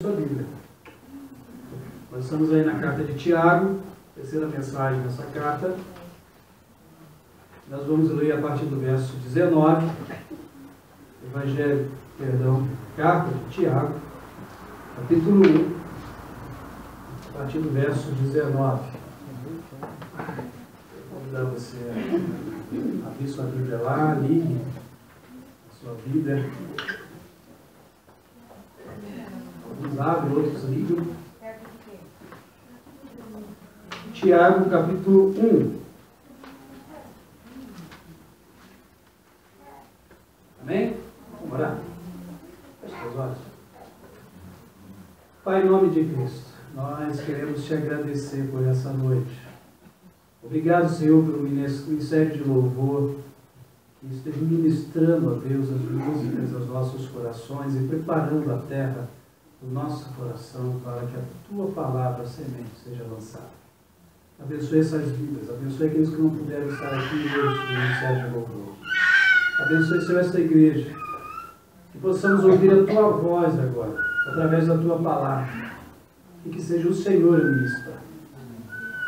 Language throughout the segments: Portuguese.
sua Bíblia. Nós estamos aí na carta de Tiago, terceira mensagem nessa carta. Nós vamos ler a partir do verso 19, carta de Tiago, capítulo 1, a partir do verso 19. Vou convidar você a abrir sua Bíblia lá, ligue a sua Bíblia. Alguns abrem, outros ligam. Tiago, capítulo 1. Amém? Vamos orar? Feche os olhos. Pai, em nome de Cristo, nós queremos te agradecer por essa noite. Obrigado, Senhor, pelo ministério de louvor que esteja ministrando a Deus as músicas aos nossos corações e preparando a terra do nosso coração para que a tua palavra, semente, seja lançada. Abençoe essas vidas, abençoe aqueles que não puderam estar aqui hoje no ministério de louvor. Abençoe, Senhor, esta igreja, que possamos ouvir a tua voz agora, através da tua palavra, e que seja o Senhor a ministrar.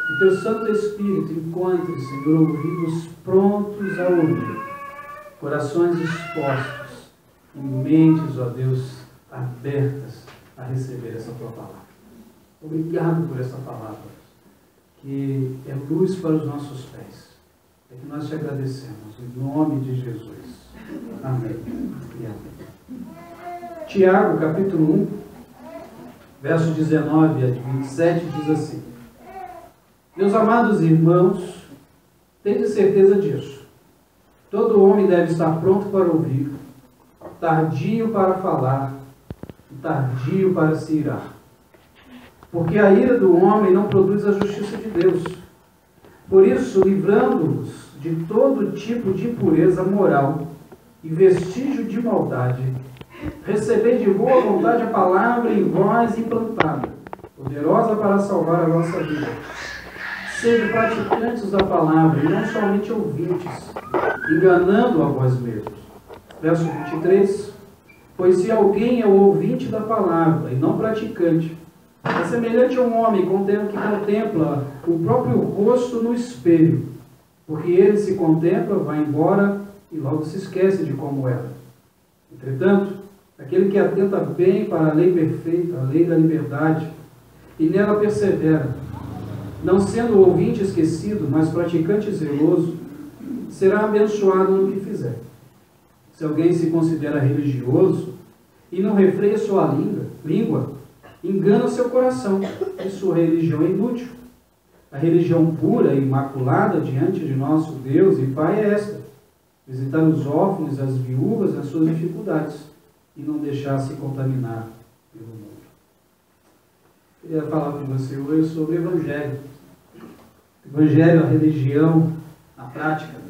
Que teu Santo Espírito encontre, Senhor, ouvidos prontos a ouvir, corações dispostos e mentes, ó Deus, abertas a receber essa tua palavra. Obrigado por essa palavra, que é luz para os nossos pés. É que nós te agradecemos, em nome de Jesus. Amém. E amém. Tiago, capítulo 1, verso 19 a 27, diz assim: Meus amados irmãos, tenham certeza disso. Todo homem deve estar pronto para ouvir, tardio para falar e tardio para se irar. Porque a ira do homem não produz a justiça de Deus. Por isso, livrando-vos de todo tipo de impureza moral e vestígio de maldade, recebei de boa vontade a palavra em vós implantada, poderosa para salvar a vossa vida. Sejam praticantes da palavra e não somente ouvintes, enganando a vós mesmos. Verso 23. Pois se alguém é o ouvinte da palavra e não praticante, é semelhante a um homem que contempla o próprio rosto no espelho, porque ele se contempla, vai embora e logo se esquece de como era. Entretanto, aquele que atenta bem para a lei perfeita, a lei da liberdade, e nela persevera, não sendo o ouvinte esquecido, mas praticante zeloso, será abençoado no que fizer. Se alguém se considera religioso e não refreia sua língua, engana seu coração e sua religião é inútil. A religião pura e imaculada diante de nosso Deus e Pai é esta: visitar os órfãos e as viúvas nas suas dificuldades e não deixar-se contaminar pelo mundo. Eu queria falar com você hoje sobre o Evangelho. O Evangelho, a religião, a prática.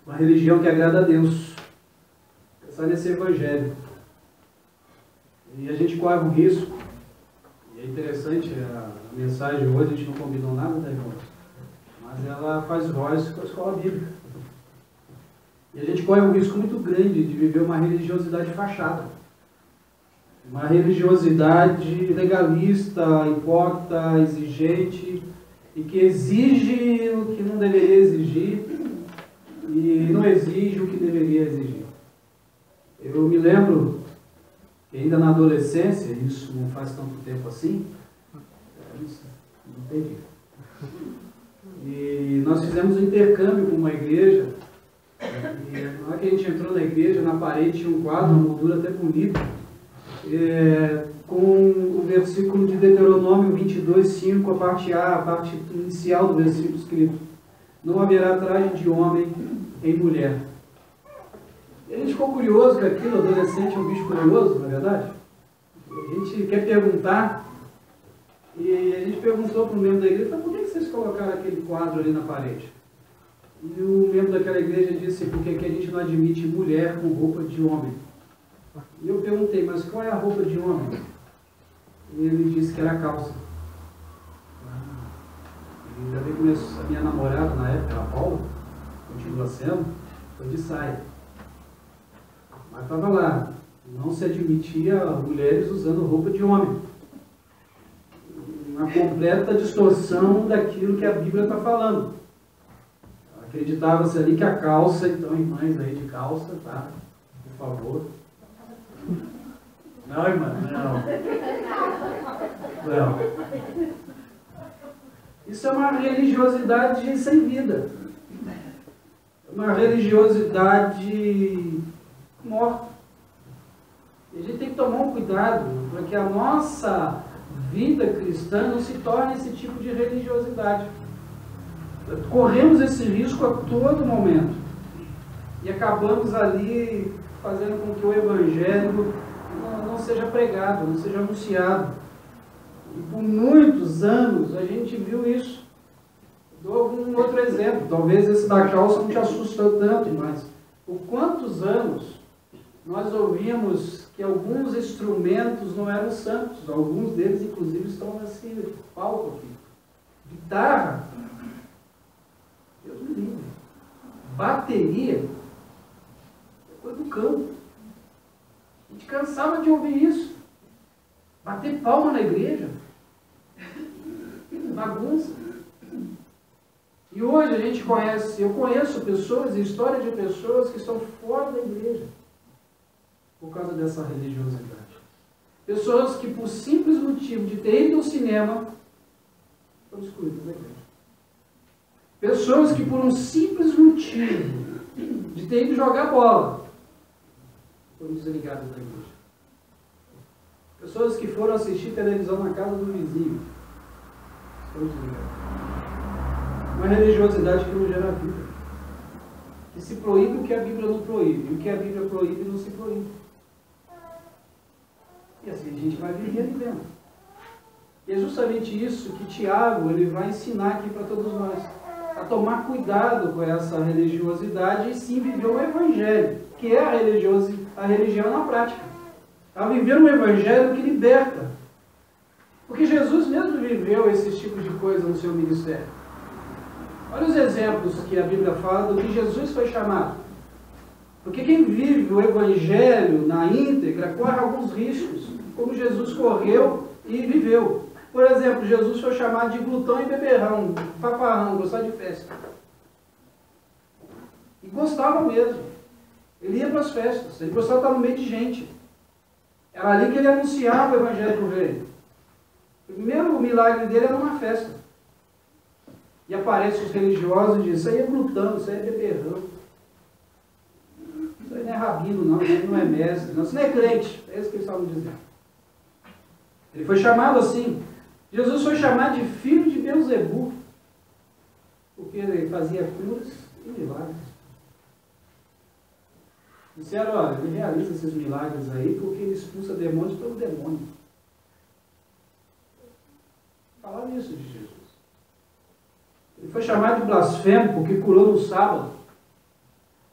Uma religião que agrada a Deus. Pensar nesse Evangelho. E a gente corre um risco. E é interessante, a mensagem hoje, a gente não combinou nada, tá, irmão? Mas ela faz voz com a escola bíblica. E a gente corre um risco muito grande de viver uma religiosidade fachada. Uma religiosidade legalista, hipócrita, exigente, e que exige o que não deveria exigir, e não exige o que deveria exigir. Eu me lembro que ainda na adolescência, isso não faz tanto tempo assim, não entendi. E nós fizemos um intercâmbio com uma igreja, e na hora que a gente entrou na igreja, na parede tinha um quadro, uma moldura até bonita, com o versículo de Deuteronômio 22:5, a parte A, a parte inicial do versículo escrito: não haverá traje de homem em mulher. E a gente ficou curioso com aquilo, adolescente é um bicho curioso, não é verdade? A gente quer perguntar, e a gente perguntou para o membro da igreja: por que vocês colocaram aquele quadro ali na parede? E o membro daquela igreja disse: porque aqui a gente não admite mulher com roupa de homem. E eu perguntei: mas qual é a roupa de homem? E ele disse que era a calça. E ainda bem que a minha namorada na época, a Paula, continua sendo, foi de saia. Mas estava lá, Não se admitia mulheres usando roupa de homem. Uma completa distorção daquilo que a Bíblia está falando. Acreditava-se ali que a calça, então, irmãs aí de calça, tá? Por favor. Não, irmã, não. Isso é uma religiosidade sem vida. Uma religiosidade morta. E a gente tem que tomar um cuidado para que a nossa vida cristã não se torne esse tipo de religiosidade. Corremos esse risco a todo momento. E acabamos ali fazendo com que o Evangelho não seja pregado, não seja anunciado. E por muitos anos a gente viu isso. Dou algum outro exemplo. Talvez esse da calça não te assustou tanto, mas por quantos anos nós ouvimos que alguns instrumentos não eram santos? Alguns deles, inclusive, estão nesse palco aqui. Guitarra. Deus me livre. Bateria. É coisa do campo. A gente cansava de ouvir isso. Bater palma na igreja. Bagunça. E hoje a gente conhece, eu conheço pessoas, história de pessoas que estão fora da igreja por causa dessa religiosidade. Pessoas que por simples motivo de ter ido ao cinema estão excluídas da igreja. Pessoas que por um simples motivo de ter ido jogar bola foram desligadas da igreja. Pessoas que foram assistir televisão na casa do vizinho foram desligadas. Uma religiosidade que não gera vida. Que se proíbe o que a Bíblia não proíbe. E o que a Bíblia proíbe não se proíbe. E assim a gente vai vivendo. E é justamente isso que Tiago ele vai ensinar aqui para todos nós. A tomar cuidado com essa religiosidade e sim viver o Evangelho, que é a religião na prática. A viver um Evangelho que liberta. Porque Jesus mesmo viveu esses tipos de coisa no seu ministério. Olha os exemplos que a Bíblia fala do que Jesus foi chamado. Porque quem vive o Evangelho na íntegra corre alguns riscos, como Jesus correu e viveu. Por exemplo, Jesus foi chamado de glutão e beberrão, paparrão, gostava de festa. E gostava mesmo. Ele ia para as festas, ele gostava de estar no meio de gente. Era ali que ele anunciava o Evangelho do Reino. O primeiro milagre dele era numa festa. E aparecem os religiosos e dizem, isso aí é glutão, isso aí é beberrão. Isso aí não é rabino não, isso aí não é mestre, não, isso não é crente. É isso que eles estavam dizendo. Ele foi chamado assim. Jesus foi chamado de filho de Beelzebu, porque ele fazia curas e milagres. Disseram, olha, ele realiza esses milagres aí porque ele expulsa demônios pelo demônio. Falaram isso de Jesus. Ele foi chamado de blasfemo porque curou no sábado.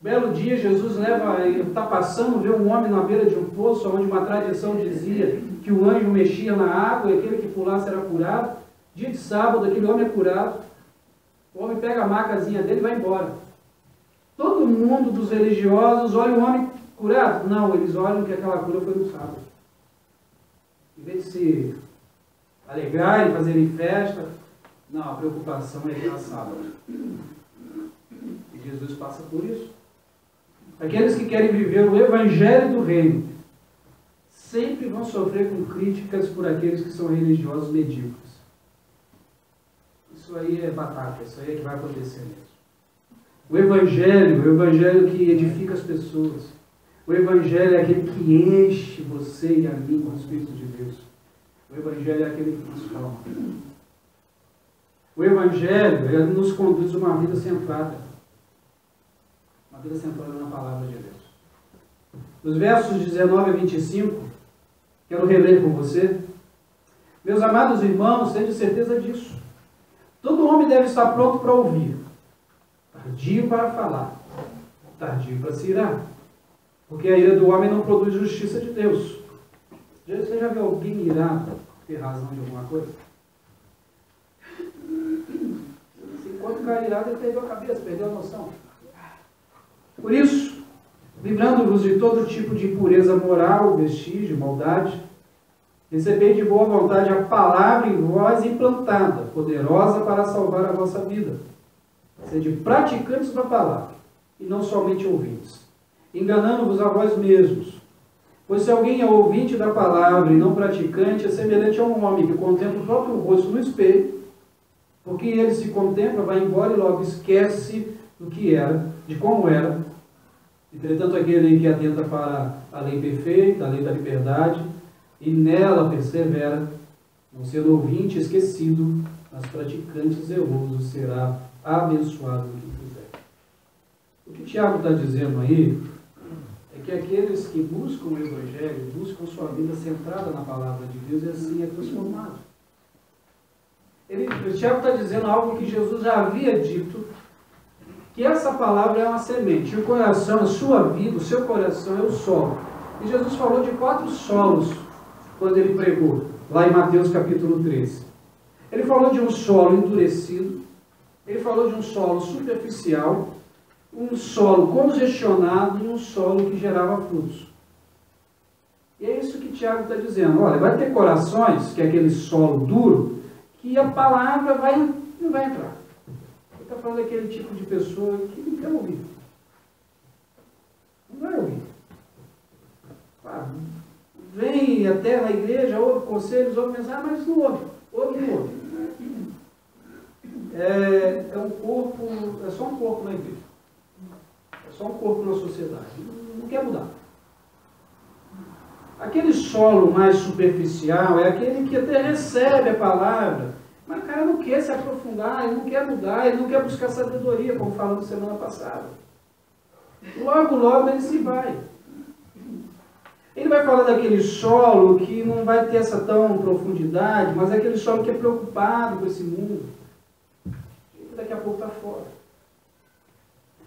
Belo dia, Jesus está passando, vê um homem na beira de um poço, onde uma tradição dizia que o anjo mexia na água e aquele que pulasse era curado. Dia de sábado, aquele homem é curado. O homem pega a macazinha dele e vai embora. Todo mundo dos religiosos olha o homem curado? Não, eles olham que aquela cura foi no sábado. Em vez de se alegrarem, fazerem festa, não, a preocupação é ir no sábado. E Jesus passa por isso. Aqueles que querem viver o Evangelho do Reino sempre vão sofrer com críticas por aqueles que são religiosos medíocres. Isso aí é batata, isso aí é que vai acontecer mesmo. O Evangelho que edifica as pessoas. O Evangelho é aquele que enche você e a mim com o Espírito de Deus. O Evangelho é aquele que transforma. O Evangelho ele nos conduz a uma vida centrada. Uma vida centrada na palavra de Deus. Nos versos 19 a 25, quero reler com você. Meus amados irmãos, tenham certeza disso. Todo homem deve estar pronto para ouvir, tardio para falar, tardio para se irar. Porque a ira do homem não produz justiça de Deus. Você já viu alguém irado ter razão de alguma coisa? Enquanto o cara irado, ele perdeu a cabeça, perdeu a noção. Por isso, livrando-vos de todo tipo de impureza moral, vestígio, maldade. Recebei de boa vontade a palavra em vós implantada, poderosa para salvar a vossa vida. Sede praticantes da palavra, e não somente ouvintes, enganando-vos a vós mesmos. Pois se alguém é ouvinte da palavra e não praticante, é semelhante a um homem que contempla o próprio rosto no espelho, porque ele se contempla, vai embora e logo esquece do que era, de como era. Entretanto, aquele que atenta para a lei perfeita, a lei da liberdade, e nela persevera, não sendo ouvinte esquecido, mas praticante zeloso, será abençoado no que fizer. O que Tiago está dizendo aí é que aqueles que buscam o Evangelho, buscam sua vida centrada na palavra de Deus, e assim é transformado. O Tiago está dizendo algo que Jesus já havia dito, que essa palavra é uma semente. O coração, a sua vida, o seu coração é o solo. E Jesus falou de 4 solos quando ele pregou, lá em Mateus capítulo 13. Ele falou de um solo endurecido, ele falou de um solo superficial, um solo congestionado e um solo que gerava frutos. E é isso que Tiago está dizendo. Olha, vai ter corações, que é aquele solo duro, que a palavra não vai entrar. Ele está falando daquele tipo de pessoa que não quer ouvir. Não vai ouvir. Vem até na igreja, ouve conselhos, ouve mensagem, mas não ouve. Ouve e não ouve. É um corpo, é só um corpo na igreja. É só um corpo na sociedade. Não quer mudar. Aquele solo mais superficial é aquele que até recebe a palavra, mas o cara não quer se aprofundar, ele não quer mudar, ele não quer buscar sabedoria, como falamos semana passada. Logo, logo ele se vai. Ele vai falar daquele solo que não vai ter essa tão profundidade, mas é aquele solo que é preocupado com esse mundo. E daqui a pouco está fora.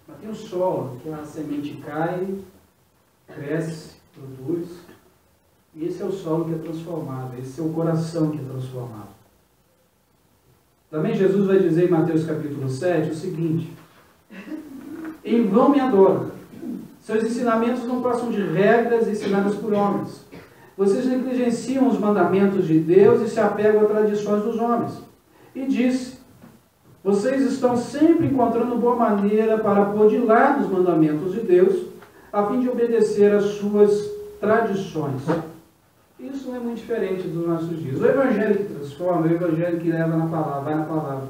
Mas tem um solo que a semente cai, cresce, produz. E esse é o solo que é transformado, esse é o coração que é transformado. Também Jesus vai dizer em Mateus capítulo 7 o seguinte: em vão me adoram. Seus ensinamentos não passam de regras ensinadas por homens. Vocês negligenciam os mandamentos de Deus e se apegam a tradições dos homens. E disse: vocês estão sempre encontrando boa maneira para pôr de lado os mandamentos de Deus, a fim de obedecer às suas tradições. Isso não é muito diferente dos nossos dias. O Evangelho que transforma, o Evangelho que leva na palavra, vai na palavra.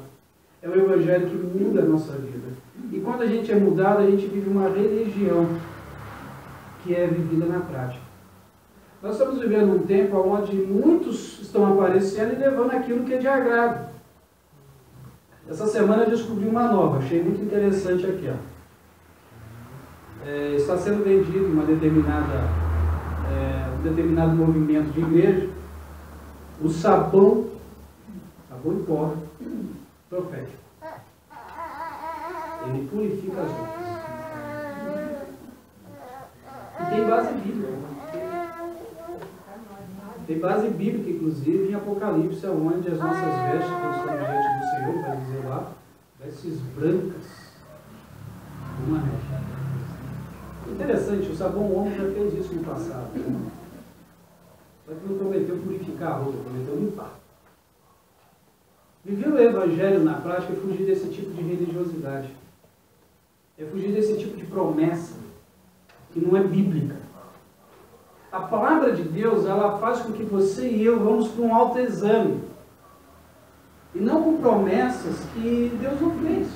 É o Evangelho que muda a nossa vida. E quando a gente é mudado, a gente vive uma religião que é vivida na prática. Nós estamos vivendo um tempo onde muitos estão aparecendo e levando aquilo que é de agrado. Essa semana eu descobri uma nova, achei muito interessante aqui. Está sendo vendido um determinado movimento de igreja, o sabão em pó profético. Ele purifica as mãos. E tem base bíblica. Tem base bíblica, inclusive, em Apocalipse, onde as nossas vestes, quando estamos diante do Senhor, vai dizer lá, vestes brancas, uma neve. Interessante, o sabão homem já fez isso no passado. Só que não prometeu purificar a roupa, prometeu limpar. Viver o Evangelho na prática é fugir desse tipo de religiosidade. É fugir desse tipo de promessa que não é bíblica. A palavra de Deus, ela faz com que você e eu vamos para um autoexame. E não com promessas que Deus não fez.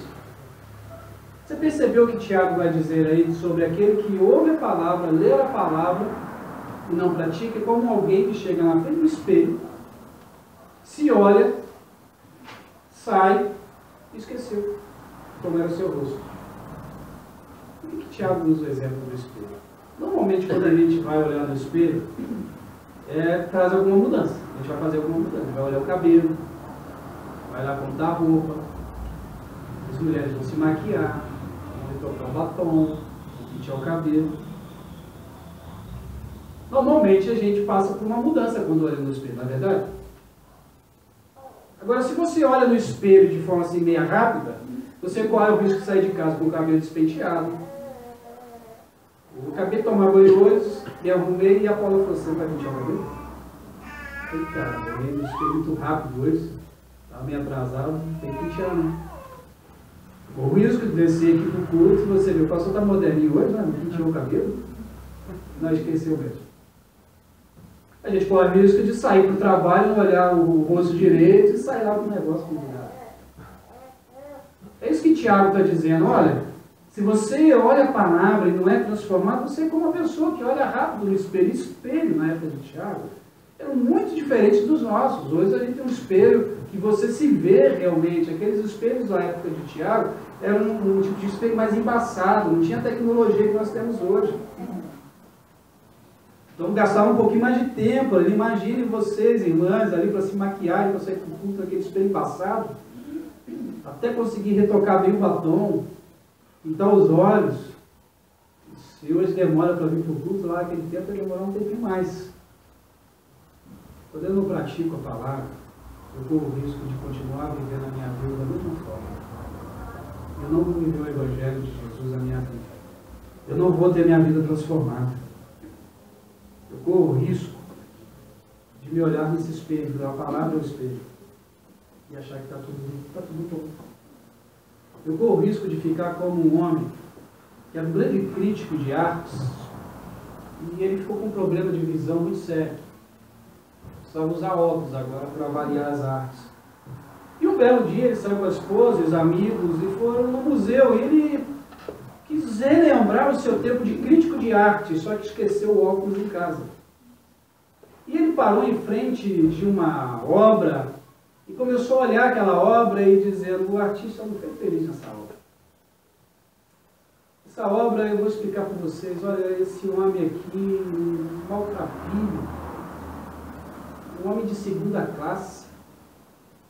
Você percebeu o que Tiago vai dizer aí sobre aquele que ouve a palavra, lê a palavra e não pratica? É como alguém que chega na frente do espelho, se olha, sai e esqueceu como era o seu rosto. Por que Tiago usa o exemplo do espelho? Normalmente, quando a gente vai olhar no espelho, traz alguma mudança. A gente vai fazer alguma mudança. Vai olhar o cabelo, vai lá como está a roupa. As mulheres vão se maquiar, vão tocar o batom, vão pentear o cabelo. Normalmente, a gente passa por uma mudança quando olha no espelho, não é verdade? Agora, se você olha no espelho de forma assim meia rápida, você corre o risco de sair de casa com o cabelo despenteado, Eu acabei de tomar banho hoje, me arrumei e a Paula falou, você não vai pentear o cabelo? Eu falei, cara, eu fiquei muito rápido hoje, estava meio atrasado, tem que pentear, né? O risco de descer aqui pro culto, você viu, o pastor está moderninho hoje, né? Não penteou o cabelo? Não, esqueceu mesmo. A gente corre o risco de sair para o trabalho, não olhar o rosto direito e sair lá com o negócio combinado. É isso que Tiago está dizendo, olha, se você olha a palavra e não é transformado, você é como uma pessoa que olha rápido no espelho. Espelho, na época de Tiago, eram muito diferentes dos nossos. Hoje a gente tem um espelho que você se vê realmente. Aqueles espelhos da época de Tiago eram um tipo de espelho mais embaçado, não tinha a tecnologia que nós temos hoje. Então gastava um pouquinho mais de tempo ali. Imagine vocês, irmãs, ali para se maquiar, para sair com o culto naquele espelho embaçado, até conseguir retocar bem o batom, pintar os olhos. Se hoje demora para vir para o culto, lá naquele tempo vai demorar um tempinho mais. Quando eu não pratico a palavra, eu corro o risco de continuar vivendo a minha vida da mesma forma. Eu não vou viver o Evangelho de Jesus na minha vida. Eu não vou ter minha vida transformada. Eu corro o risco de me olhar nesse espelho, da palavra ao espelho, e achar que está tudo bom. Eu corro o risco de ficar como um homem que era um grande crítico de artes, e ele ficou com um problema de visão muito sério. Precisava usar óculos agora para avaliar as artes. E um belo dia ele saiu com a esposa e os amigos e foram no museu, e ele quis relembrar o seu tempo de crítico de arte, só que esqueceu o óculos em casa. E ele parou em frente de uma obra e começou a olhar aquela obra e dizendo, o artista não foi feliz nessa obra. Essa obra, eu vou explicar para vocês, olha, esse homem aqui, um maltrapilho, um homem de segunda classe,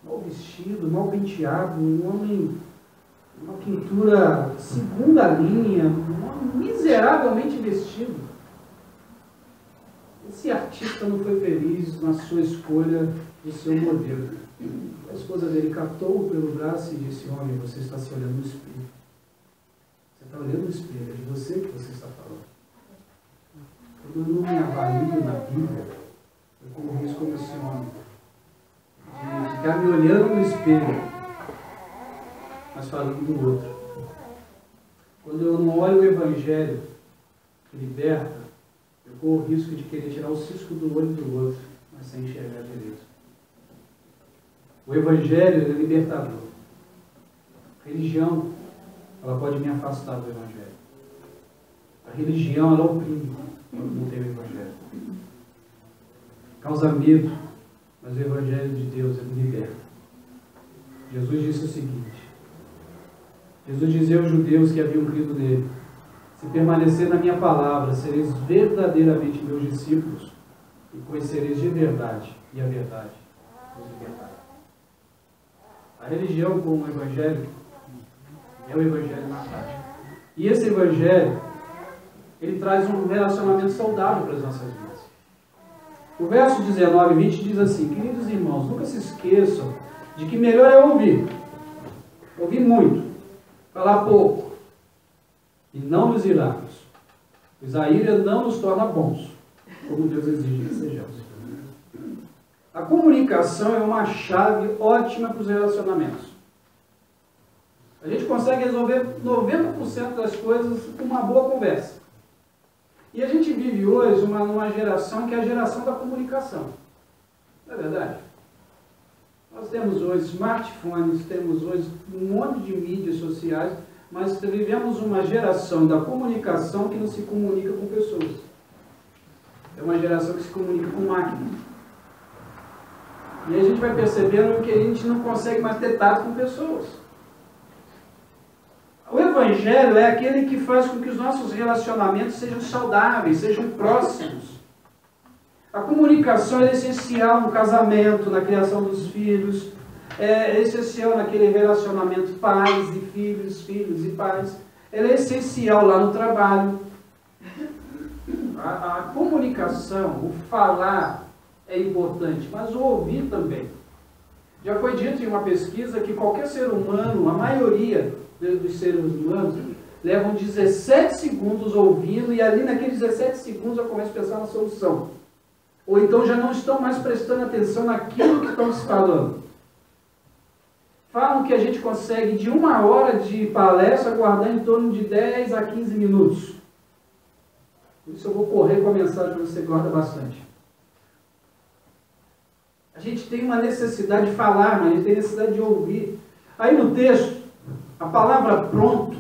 mal vestido, mal penteado, um homem, uma pintura segunda linha, um homem miseravelmente vestido. Esse artista não foi feliz na sua escolha do seu modelo. A esposa dele catou-o pelo braço e disse, homem, você está se olhando no espelho. Você está olhando no espelho, é de você que você está falando. Quando eu não me avalio na Bíblia, eu corro risco como esse homem, de ficar me olhando no espelho, mas falando do outro. Quando eu não olho o Evangelho que liberta, eu corro o risco de querer tirar o cisco do olho do outro, mas sem enxergar direito. O Evangelho é libertador. A religião, ela pode me afastar do Evangelho. A religião, ela oprime quando não tem o Evangelho. Causa medo, mas o Evangelho de Deus, ele liberta. Jesus disse o seguinte, Jesus dizia aos judeus que haviam crido nele, se permanecer na minha palavra, sereis verdadeiramente meus discípulos e conhecereis de verdade, e a verdade vos libertará. A religião como o Evangelho é o Evangelho na prática. E esse Evangelho, ele traz um relacionamento saudável para as nossas vidas. O verso 19 e 20 diz assim, queridos irmãos, nunca se esqueçam de que melhor é ouvir muito, falar pouco, e não nos irarmos, pois a ira não nos torna bons, como Deus exige que sejamos. A comunicação é uma chave ótima para os relacionamentos. A gente consegue resolver 90% das coisas com uma boa conversa. E a gente vive hoje numa geração que é a geração da comunicação. Não é verdade? Nós temos hoje smartphones, temos hoje um monte de mídias sociais, mas vivemos uma geração da comunicação que não se comunica com pessoas. É uma geração que se comunica com máquinas. E a gente vai percebendo que a gente não consegue mais ter tato com pessoas. O Evangelho é aquele que faz com que os nossos relacionamentos sejam saudáveis, sejam próximos. A comunicação é essencial no casamento, na criação dos filhos, é essencial naquele relacionamento pais e filhos, filhos e pais. Ela é essencial lá no trabalho. A comunicação, o falar é importante, mas o ouvir também. Já foi dito em uma pesquisa que qualquer ser humano, a maioria dos seres humanos, levam 17 segundos ouvindo e ali naqueles 17 segundos eu começo a pensar na solução. Ou então já não estão mais prestando atenção naquilo que estão se falando. Falam que a gente consegue de 1 hora de palestra guardar em torno de 10 a 15 minutos. Por isso eu vou correr com a mensagem para você guarda bastante. A gente tem uma necessidade de falar, mas a gente tem necessidade de ouvir. Aí no texto, a palavra pronto,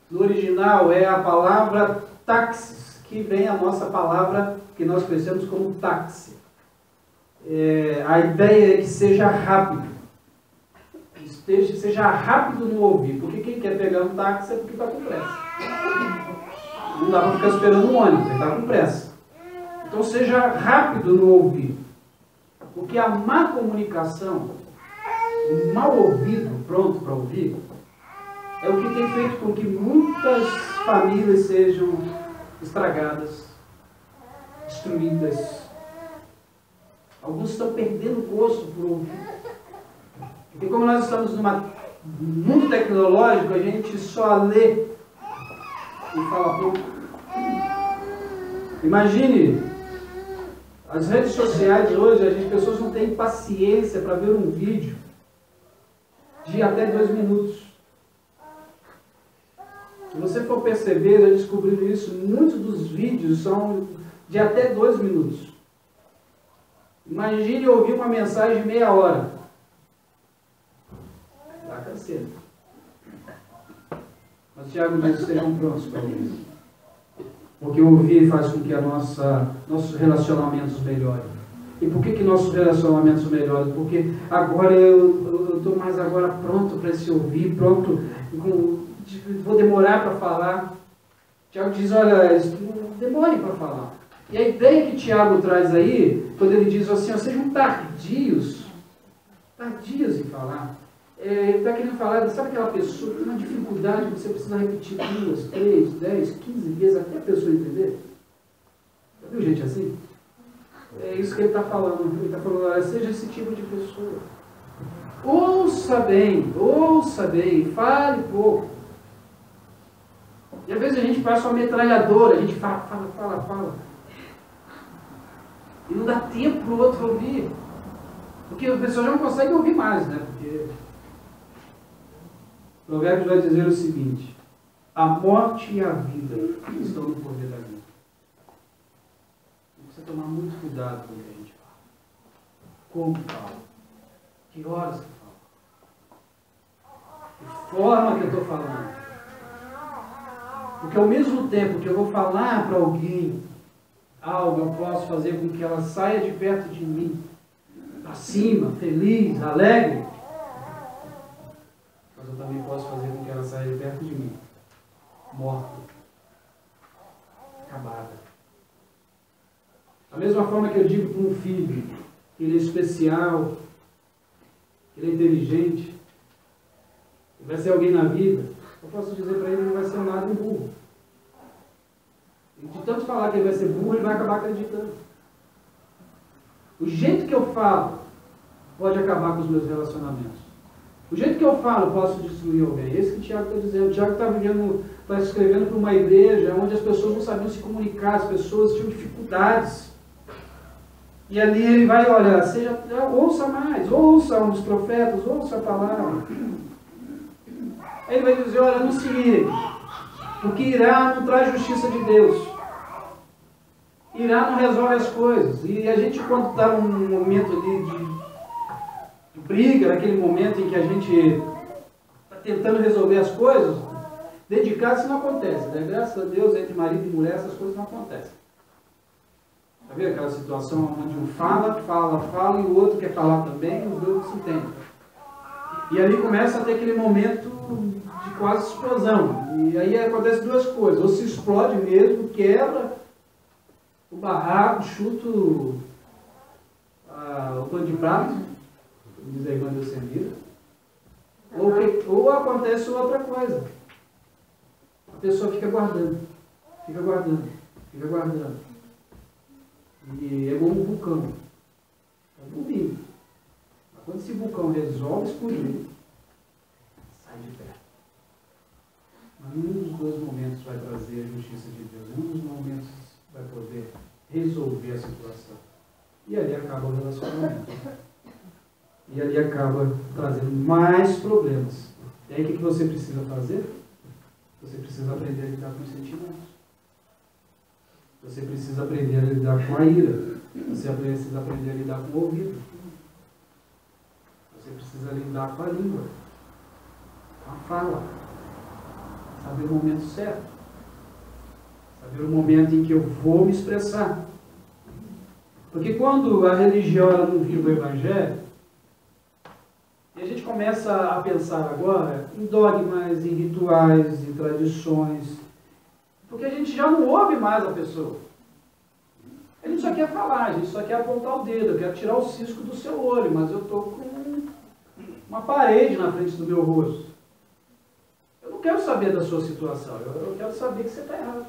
no original, é a palavra táxis, que vem a nossa palavra que nós conhecemos como táxi. A ideia é que seja rápido. Seja rápido no ouvir. Porque quem quer pegar um táxi é porque está com pressa. Não dá para ficar esperando um ônibus, ele está com pressa. Então seja rápido no ouvir. Porque a má comunicação, o mal ouvido, pronto para ouvir, é o que tem feito com que muitas famílias sejam estragadas, destruídas. Alguns estão perdendo o gosto por ouvir. Porque como nós estamos num mundo tecnológico, a gente só lê e fala pouco. Imagine, as redes sociais hoje, as pessoas não têm paciência para ver um vídeo de até 2 minutos. Se você for perceber, eu descobri isso, muitos dos vídeos são de até 2 minutos. Imagine ouvir uma mensagem de meia hora. Dá canseira. Mas o Tiago diz que estejam prontos para isso. Porque ouvir faz com que nossos relacionamentos melhorem. E por que nossos relacionamentos melhoram? Porque agora eu estou mais agora pronto para esse ouvir, pronto, vou demorar para falar. Tiago diz, olha, demore para falar. E a ideia que Tiago traz aí, quando ele diz assim, sejam tardios em falar. Ele está querendo falar, sabe aquela pessoa que tem uma dificuldade que você precisa repetir 2, 3, 10, 15 vezes até a pessoa entender? Já viu gente assim? É isso que ele está falando. Ele está falando, olha, seja esse tipo de pessoa. Ouça bem, fale pouco. E às vezes a gente passa uma metralhadora, a gente fala. E não dá tempo para o outro ouvir. Porque a pessoa já não consegue ouvir mais, né? Porque o Provérbios vai dizer o seguinte: a morte e a vida estão no poder da língua. Você tomar muito cuidado com o que a gente fala. Como fala? Que horas você fala? Que forma que eu estou falando? Porque ao mesmo tempo que eu vou falar para alguém algo, eu posso fazer com que ela saia de perto de mim, para cima, feliz, alegre. Mas eu também posso fazer com que ela saia de perto de mim, morta, acabada. Da mesma forma que eu digo para um filho que ele é especial, que ele é inteligente, que vai ser alguém na vida, eu posso dizer para ele que ele vai ser um nada burro. E de tanto falar que ele vai ser burro, ele vai acabar acreditando. O jeito que eu falo pode acabar com os meus relacionamentos. O jeito que eu falo posso destruir alguém. Esse que o Tiago está dizendo. O Tiago está escrevendo para uma igreja onde as pessoas não sabiam se comunicar, as pessoas tinham dificuldades. E ali ele vai, olha, ouça mais, ouça um dos profetas, ouça a palavra. Aí ele vai dizer, olha, não se irem, porque Irá não traz justiça de Deus. Irá não resolve as coisas. E a gente, quando está num momento ali de briga, naquele momento em que a gente está tentando resolver as coisas, dedicado isso não acontece, né? Graças a Deus, entre marido e mulher, essas coisas não acontecem. Está vendo aquela situação onde um fala e o outro quer falar também, e os dois se entendem. E ali começa a ter aquele momento de quase explosão. E aí acontece 2 coisas. Ou se explode mesmo, quebra o barraco, chuta o pano de prato, como diz a irmã do Semira. Ou acontece outra coisa. A pessoa fica guardando. E é como um vulcão. É um bombinho. Mas quando esse vulcão resolve explodir, sai de perto. Mas justiça de Deus. Em um dos momentos vai poder resolver a situação. E ali acaba o relacionamento. E ali acaba trazendo mais problemas. E aí o que você precisa fazer? Você precisa aprender a lidar com os sentimentos. Você precisa aprender a lidar com a ira. Você precisa aprender a lidar com o ouvido. Você precisa lidar com a língua. Com a fala. Saber o momento certo. Saber o momento em que eu vou me expressar. Porque quando a religião ela não vive o Evangelho, e a gente começa a pensar agora em dogmas, em rituais, em tradições, porque a gente já não ouve mais a pessoa. A gente só quer falar, a gente só quer apontar o dedo, eu quero tirar o cisco do seu olho, mas eu estou com uma parede na frente do meu rosto. Eu não quero saber da sua situação, eu quero saber que você está errado.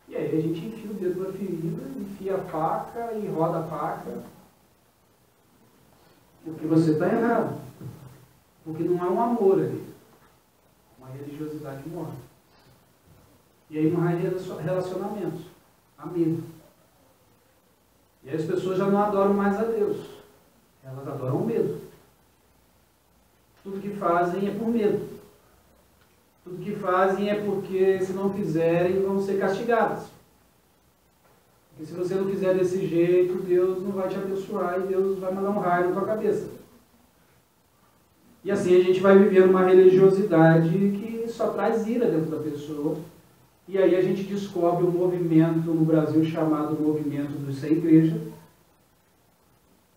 E aí a gente enfia o dedo na ferida, enfia a faca e roda a faca. Porque você está errado. Porque não há um amor ali. Uma religiosidade morta. E aí não há relacionamentos. Há medo. E aí as pessoas já não adoram mais a Deus. Elas adoram o medo. Tudo que fazem é por medo. Tudo que fazem é porque, se não fizerem, vão ser castigadas. Porque se você não fizer desse jeito, Deus não vai te abençoar e Deus vai mandar um raio na tua cabeça. E assim a gente vai vivendo uma religiosidade que só traz ira dentro da pessoa. E aí a gente descobre um movimento no Brasil chamado Movimento dos Sem Igreja,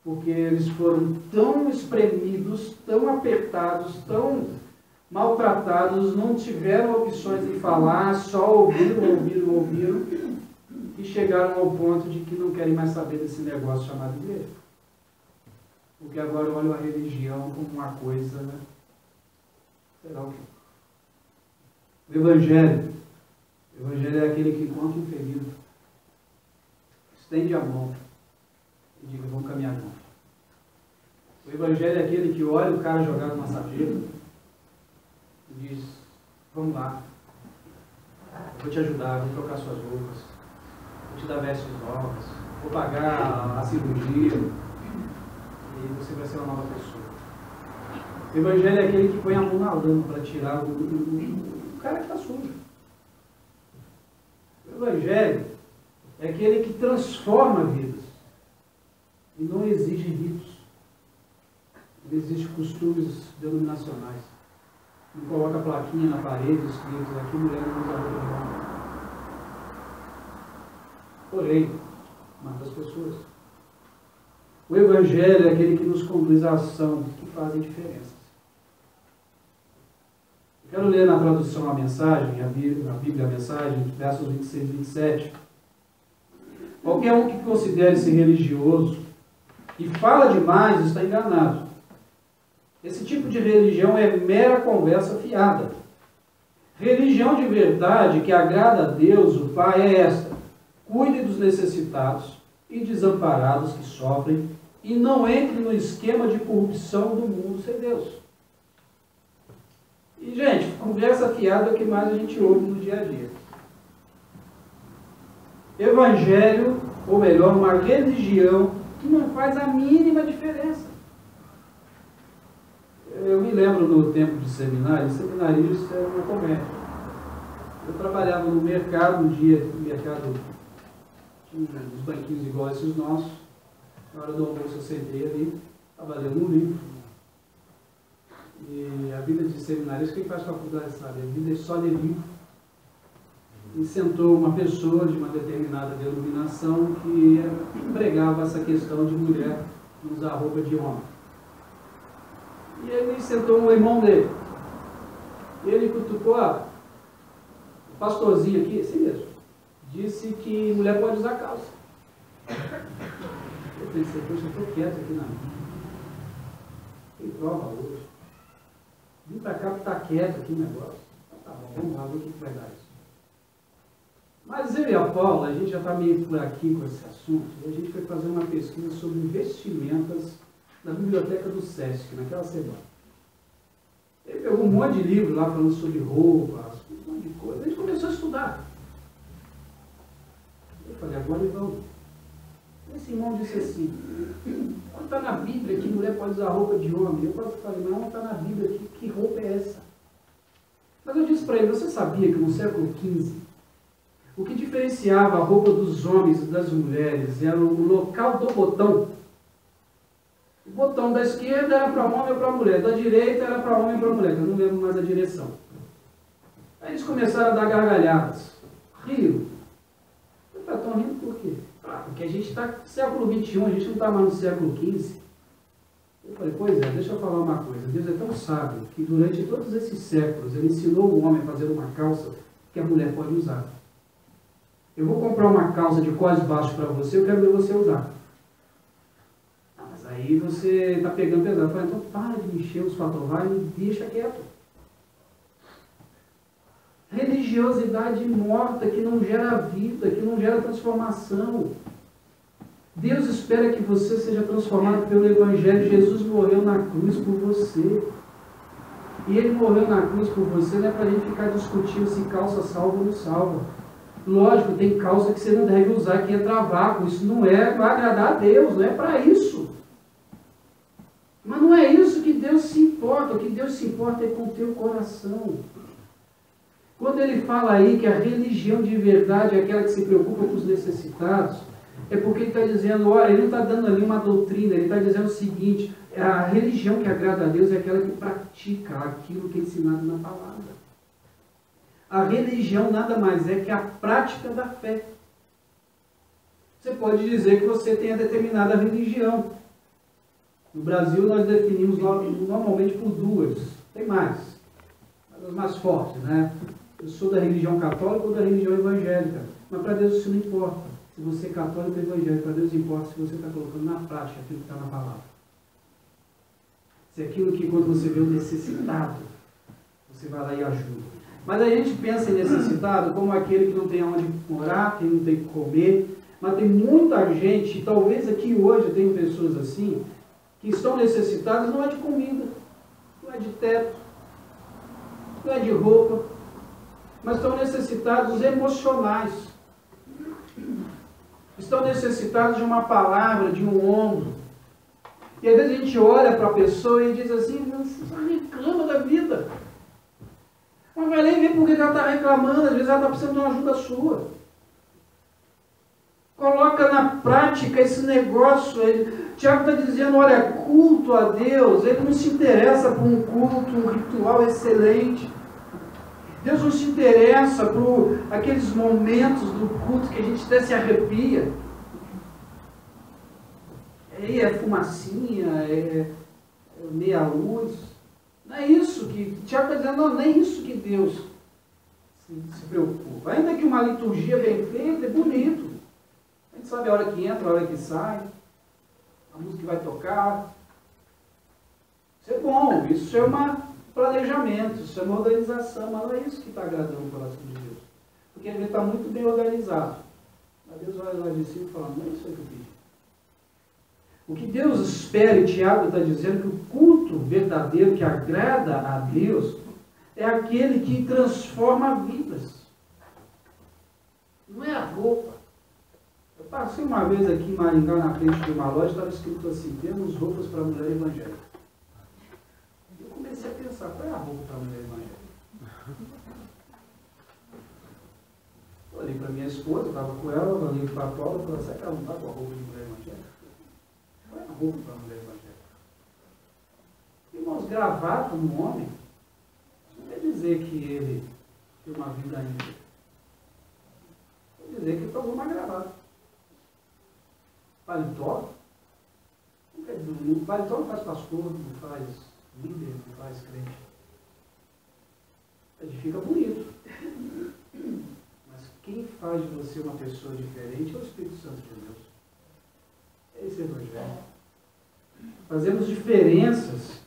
porque eles foram tão espremidos, tão apertados, tão maltratados, não tiveram opções de falar, só ouviram, e chegaram ao ponto de que não querem mais saber desse negócio chamado igreja. Porque agora olham a religião como uma coisa, né? Será o quê? O Evangelho é aquele que encontra um ferido, estende a mão e diga, vamos caminhar junto. O Evangelho é aquele que olha o cara jogado numa sarjeta e diz, vamos lá, eu vou te ajudar, vou trocar suas roupas, vou te dar vestes novas, vou pagar a cirurgia e você vai ser uma nova pessoa. O Evangelho é aquele que põe a mão na lama para tirar o cara que está sujo. O Evangelho é aquele que transforma vidas e não exige ritos, não exige costumes denominacionais. Não coloca plaquinha na parede escrito aqui mulher não usa roupa de homem. Porém, mata as pessoas. O Evangelho é aquele que nos conduz à ação, que fazem diferenças. Eu quero ler na tradução a mensagem, a Bíblia a mensagem, versos 26 e 27. Qualquer um que considere-se religioso e fala demais está enganado. Esse tipo de religião é mera conversa fiada. Religião de verdade que agrada a Deus, o Pai, é esta: cuide dos necessitados e desamparados que sofrem e não entre no esquema de corrupção do mundo sem Deus. E, gente, conversa fiada é o que mais a gente ouve no dia a dia. Evangelho, ou melhor, uma religião que não faz a mínima diferença. Eu me lembro no tempo de seminário, seminarista era uma comédia. Eu trabalhava no mercado, um dia, no mercado tinha uns banquinhos iguais esses nossos. Na hora do almoço eu sentei ali, estava lendo um livro. E a vida de seminarista, quem faz faculdade sabe, a vida é só ler livro. E sentou uma pessoa de uma determinada denominação que pregava essa questão de mulher usar roupa de homem. E ele sentou um irmão dele. E ele cutucou, o pastorzinho aqui, assim mesmo, disse que mulher pode usar calça. Eu pensei, poxa, eu estou quieto aqui na minha. Tem prova hoje. Vim para cá para estar quieto aqui no negócio. Tá bom, vamos lá ver o que vai dar isso. Mas eu e a Paula, a gente já está meio por aqui com esse assunto, e a gente foi fazer uma pesquisa sobre vestimentas na biblioteca do SESC, naquela semana. Ele pegou um monte de livro lá falando sobre roupas, um monte de coisa. A gente começou agora e vão. Esse irmão disse assim, não está na Bíblia que mulher pode usar roupa de homem. Eu quase falei, mas não está na Bíblia, que roupa é essa? Mas eu disse para ele, você sabia que no século XV, o que diferenciava a roupa dos homens e das mulheres era o local do botão? O botão da esquerda era para homem ou para mulher, da direita era para homem ou para mulher, que eu não lembro mais a direção. Aí eles começaram a dar gargalhadas. Rio. Estão rindo por quê? Porque a gente está no século XXI, a gente não está mais no século XV. Eu falei, pois é, deixa eu falar uma coisa. Deus é tão sábio que durante todos esses séculos ele ensinou o homem a fazer uma calça que a mulher pode usar. Eu vou comprar uma calça de cós baixo para você, eu quero ver você usar. Mas aí você está pegando pesado. Eu falei, então para de encher os fatovais e me deixa quieto. Religiosidade morta que não gera vida, que não gera transformação. Deus espera que você seja transformado pelo Evangelho. Jesus morreu na cruz por você. E Ele morreu na cruz por você, não é para a gente ficar discutindo se calça salva ou não salva. Lógico, tem calça que você não deve usar, que é travaco. Isso não é para agradar a Deus, não é para isso. Mas não é isso que Deus se importa. O que Deus se importa é com o teu coração. Quando ele fala aí que a religião de verdade é aquela que se preocupa com os necessitados, é porque ele está dizendo, olha, ele não está dando ali uma doutrina, ele está dizendo o seguinte, a religião que agrada a Deus é aquela que pratica aquilo que é ensinado na palavra. A religião nada mais é que a prática da fé. Você pode dizer que você tem a determinada religião. No Brasil nós definimos normalmente por duas, tem mais, mas as mais fortes, né? Eu sou da religião católica ou da religião evangélica. Mas para Deus isso não importa. Se você é católico ou evangélico, para Deus importa se você está colocando na prática aquilo que está na palavra. Se é aquilo que quando você vê o necessitado, você vai lá e ajuda. Mas a gente pensa em necessitado como aquele que não tem onde morar, que não tem o que comer. Mas tem muita gente, talvez aqui hoje tem pessoas assim, que estão necessitadas não é de comida, não é de teto, não é de roupa, mas estão necessitados emocionais. Estão necessitados de uma palavra, de um ombro. E às vezes a gente olha para a pessoa e diz assim, você só reclama da vida. Mas vai lá e vê por que ela está reclamando, às vezes ela está precisando de uma ajuda sua. Coloca na prática esse negócio. Tiago está dizendo, olha, culto a Deus, ele não se interessa por um culto, um ritual excelente. Deus não se interessa por aqueles momentos do culto que a gente até se arrepia. Aí é fumacinha, é meia luz. Não é isso que... Tiago está dizendo, não é isso que Deus se preocupa. Ainda que uma liturgia bem feita, é bonito. A gente sabe a hora que entra, a hora que sai, a música que vai tocar. Isso é bom, isso é uma... planejamento, isso é uma organização, mas não é isso que está agradando o coração de Deus. Porque ele está muito bem organizado. Mas Deus vai lá de cima e fala, não é isso que eu pedi. O que Deus espera, e Tiago está dizendo que o culto verdadeiro que agrada a Deus é aquele que transforma vidas. Não é a roupa. Eu passei uma vez aqui em Maringá, na frente de uma loja, estava escrito assim, temos roupas para mulher evangélica. Comecei a pensar, qual é a roupa para a mulher evangélica? Eu olhei para minha esposa, eu estava com ela, eu olhei para a Paula e falei, será que ela não está com a roupa de mulher evangélica? Qual é a roupa para a mulher evangélica? Irmãos, gravata no homem, isso não quer dizer que ele tem uma vida íntegra. Quer dizer que ele pagou uma gravata. Paletó? Não quer dizer, paletó não faz pastor, não faz líder, não faz crente. Ele fica bonito. Mas quem faz de você uma pessoa diferente é o Espírito Santo de Deus. Esse é o Evangelho. Fazemos diferenças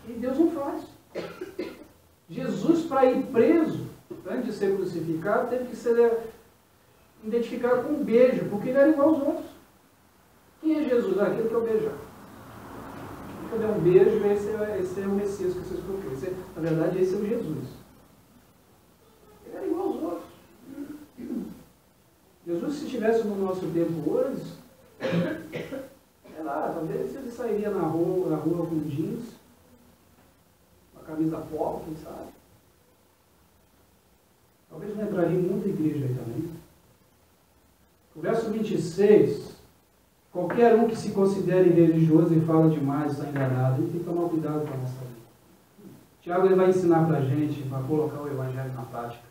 e Deus não faz. Jesus, para ir preso, antes de ser crucificado, teve que ser identificado com um beijo, porque ele era igual aos outros. Quem é Jesus? Aquele que eu beijar. Quando é um beijo, esse é o Messias que vocês procuram. Na verdade, esse é o Jesus. Ele era igual aos outros. Jesus estivesse no nosso tempo hoje, sei lá, talvez ele sairia na rua com jeans, uma camisa polo, quem sabe. Talvez não entraria em muita igreja aí também. O verso 26, qualquer um que se considere religioso e fala demais está enganado. A gente tem que tomar cuidado com a nossa vida. Tiago ele vai ensinar para a gente, para colocar o evangelho na prática.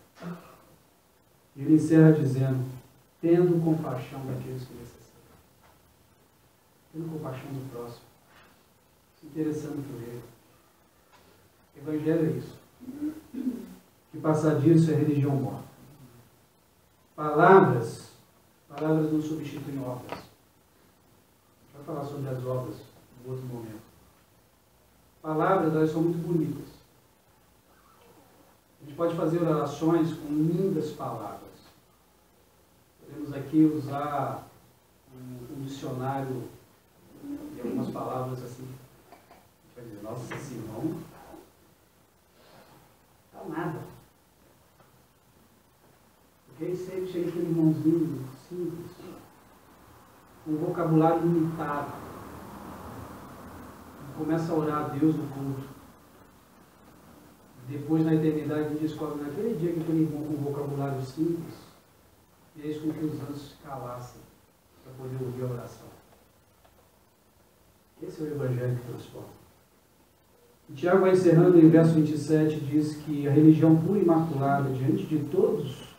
E ele encerra dizendo, tendo compaixão daqueles que necessitam. Tendo compaixão do próximo. Se interessando por ele. Evangelho é isso. Que passar disso é religião morta. Palavras não substituem obras. A gente vai falar sobre as obras em outro momento. Palavras, elas são muito bonitas. A gente pode fazer orações com lindas palavras. Podemos aqui usar um dicionário de algumas palavras assim. A gente vai dizer, nossa, esse irmão não tá nada. Porque aí sempre chega aquele irmãozinho simples, com um vocabulário limitado. Começa a orar a Deus no culto. Depois, na eternidade, a gente descobre naquele dia que aquele irmão com um vocabulário simples fez com que os anjos se calassem para poder ouvir a oração. Esse é o Evangelho que transforma. E Tiago vai encerrando em verso 27, diz que a religião pura e imaculada diante de todos,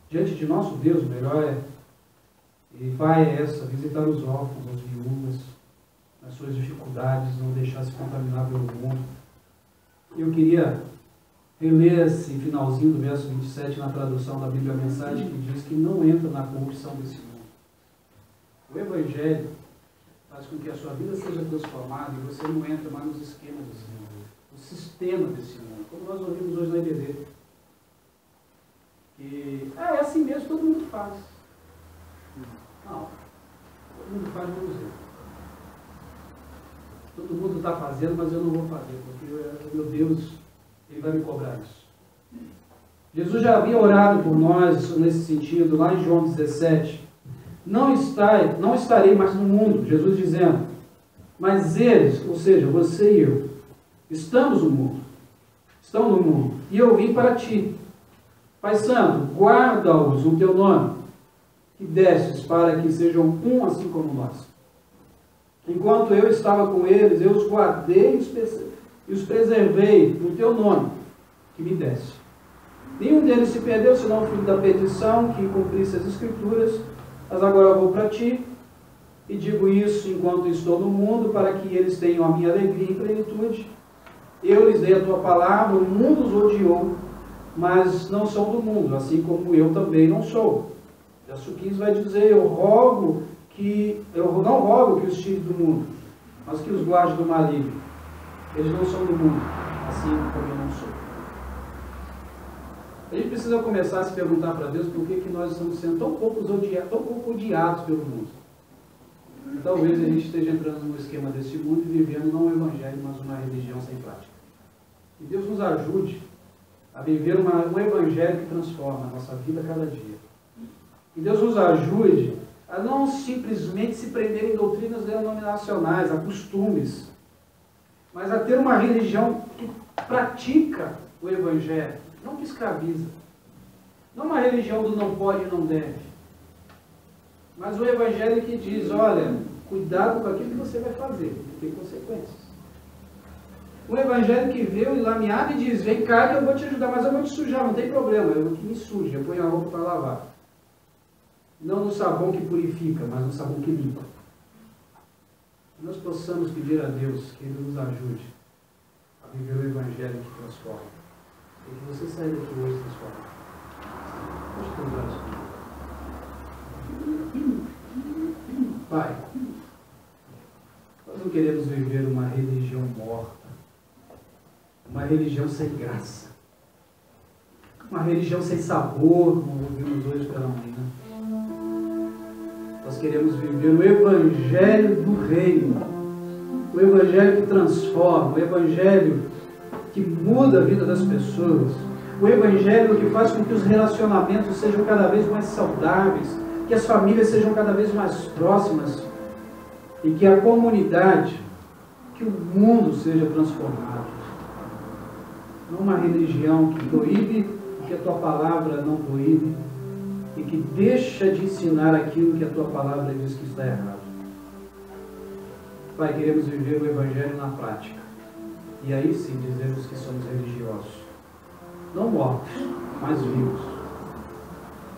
diante de nosso Deus, melhor é, e vai é essa, visitar os órfãos, as viúvas, nas suas dificuldades, não deixar se contaminar pelo mundo. Eu queria reler esse finalzinho do verso 27 na tradução da Bíblia Mensagem, que diz que não entra na corrupção desse mundo. O Evangelho faz com que a sua vida seja transformada e você não entra mais nos esquemas desse mundo, no sistema desse mundo, como nós ouvimos hoje na EBD. Que é assim mesmo, todo mundo faz. Não, todo mundo faz menos eu. Todo mundo está fazendo, mas eu não vou fazer, porque meu Deus, Ele vai me cobrar isso. Jesus já havia orado por nós nesse sentido, lá em João 17. Não estarei mais no mundo, Jesus dizendo, mas eles, ou seja, você e eu, estamos no mundo, estão no mundo, e eu vim para ti. Pai Santo, guarda-os no teu nome, que destes para que sejam um assim como nós. Enquanto eu estava com eles, eu os guardei e os preservei no teu nome, que me deste. Nenhum deles se perdeu, senão o filho da perdição, que cumprisse as Escrituras, mas agora eu vou para ti, e digo isso enquanto estou no mundo, para que eles tenham a minha alegria e plenitude. Eu lhes dei a tua palavra, o mundo os odiou, mas não são do mundo, assim como eu também não sou. Verso 15 vai dizer, eu não rogo que os tire do mundo, mas que os guarde do maligno. Eles não são do mundo, assim como eu não sou. A gente precisa começar a se perguntar para Deus por que nós estamos sendo tão pouco odiados pelo mundo. E talvez a gente esteja entrando no esquema desse mundo e vivendo não um evangelho, mas uma religião sem prática. Que Deus nos ajude a viver um evangelho que transforma a nossa vida cada dia. Que Deus nos ajude a não simplesmente se prender em doutrinas denominacionais, a costumes, mas a ter uma religião que pratica o evangelho, não que escraviza. Não uma religião do não pode e não deve, mas o evangelho que diz, olha, cuidado com aquilo que você vai fazer, porque tem consequências. O evangelho que veio e lá me abre e diz, vem cá que eu vou te ajudar, mas eu vou te sujar, não tem problema, eu que me suje, eu ponho a roupa para lavar. Não no sabão que purifica, mas no sabão que limpa. Que nós possamos pedir a Deus que Ele nos ajude a viver o evangelho que transforma. E que você saia daqui hoje transformado. Deixa eu usar isso. Pai, nós não queremos viver uma religião morta, uma religião sem graça, uma religião sem sabor, como ouvimos hoje pela manhã. Nós queremos viver o evangelho do reino, o evangelho que transforma, o evangelho que muda a vida das pessoas, o evangelho que faz com que os relacionamentos sejam cada vez mais saudáveis, que as famílias sejam cada vez mais próximas e que a comunidade, que o mundo seja transformado. Não uma religião que proíbe o que a tua palavra não proíbe e que deixa de ensinar aquilo que a tua palavra diz que está errado. Pai, queremos viver o Evangelho na prática. E aí sim dizemos que somos religiosos. Não mortos, mas vivos.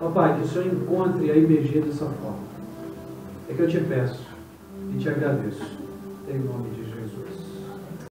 Ó Pai, que o Senhor encontre a IBG dessa forma. É que eu te peço e te agradeço. Em nome de Jesus.